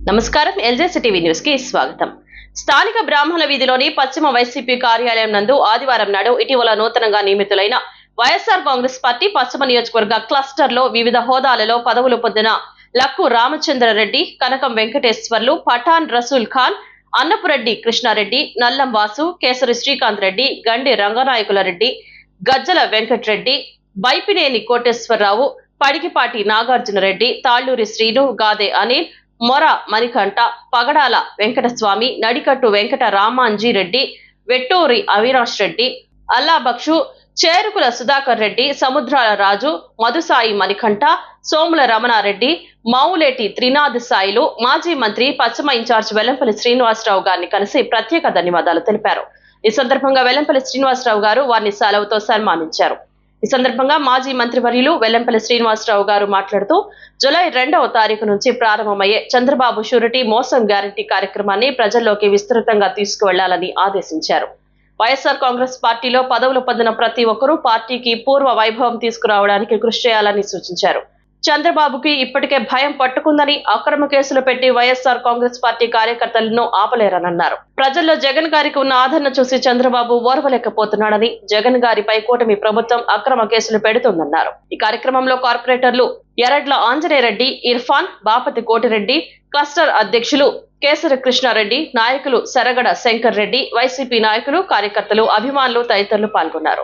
నమస్కారం. ఎల్జేసీ TV news కి స్వాగతం. స్థానిక బ్రాహ్మణ వీధిలోని పశ్చిమ వైసీపీ కార్యాలయం నందు ఆదివారం నాడు ఇటీవల నూతనంగా నియమితులైన వైఎస్ఆర్ కాంగ్రెస్ పార్టీ పశ్చిమ నియోజకవర్గ క్లస్టర్ లో వివిధ హోదాలలో పదవులు పొందిన లక్కు రామచంద్రరెడ్డి, కనకం వెంకటేశ్వర్లు, పఠాన్ రసూల్ ఖాన్, అన్నపురెడ్డి కృష్ణారెడ్డి, నల్లం వాసు, కేసరి శ్రీకాంత్ రెడ్డి, గండి రంగనాయకుల రెడ్డి, గజ్జల వెంకటరెడ్డి, బైపినేని కోటేశ్వరరావు, పడికిపాటి నాగార్జునరెడ్డి, తాళ్లూరి శ్రీను, గాదే అనిల్, మొర మణికంఠ, పగడాల వెంకటస్వామి, నడికట్టు వెంకట రామాంజీరెడ్డి, వెట్టూరి అవినాష్ రెడ్డి, అల్లాబక్షు, చేరుకుల సుధాకర్ రెడ్డి, సముద్రాల రాజు, మధుసాయి మణికంఠ, సోముల రమణారెడ్డి, మావులేటి త్రినాథ్ సాయిలు మాజీ మంత్రి పశ్చిమ ఇన్ఛార్జ్ వెల్లంపల్లి శ్రీనివాసరావు గారిని కలిసి ప్రత్యేక ధన్యవాదాలు తెలిపారు. ఈ సందర్భంగా వెల్లంపల్లి శ్రీనివాసరావు గారు వారిని సెలవుతో సన్మానించారు. ఈ సందర్భంగా మాజీ మంత్రివర్యులు వెల్లంపల్లి శ్రీనివాసరావు గారు మాట్లాడుతూ జూలై 2వ తారీఖు నుంచి ప్రారంభమయ్యే చంద్రబాబు షూరిటీ మోసం గ్యారంటీ కార్యక్రమాన్ని ప్రజల్లోకి విస్తృతంగా తీసుకువెళ్లాలని ఆదేశించారు. వైఎస్ఆర్ కాంగ్రెస్ పార్టీలో పదవులు పొందిన ప్రతి ఒక్కరూ పార్టీకి పూర్వ వైభవం తీసుకురావడానికి కృషి చేయాలని సూచించారు. చంద్రబాబుకి ఇప్పటికే భయం పట్టుకుందని, అక్రమ కేసులు పెట్టి వైఎస్ఆర్ కాంగ్రెస్ పార్టీ కార్యకర్తలను ఆపలేరన్నారు. ప్రజల్లో జగన్ గారికి ఉన్న ఆదరణ చూసి చంద్రబాబు ఓర్వలేకపోతున్నాడని, జగన్ గారిపై కూటమి ప్రభుత్వం అక్రమ కేసులు పెడుతుందన్నారు. ఈ కార్యక్రమంలో కార్పొరేటర్లు ఎరడ్ల ఆంజనేయరెడ్డి, ఇర్ఫాన్, బాపతి కోటిరెడ్డి, క్లస్టర్ అధ్యక్షులు కేసరి కృష్ణారెడ్డి, నాయకులు సరగడ శంకర్ రెడ్డి, వైసీపీ నాయకులు, కార్యకర్తలు, అభిమానులు తదితరులు పాల్గొన్నారు.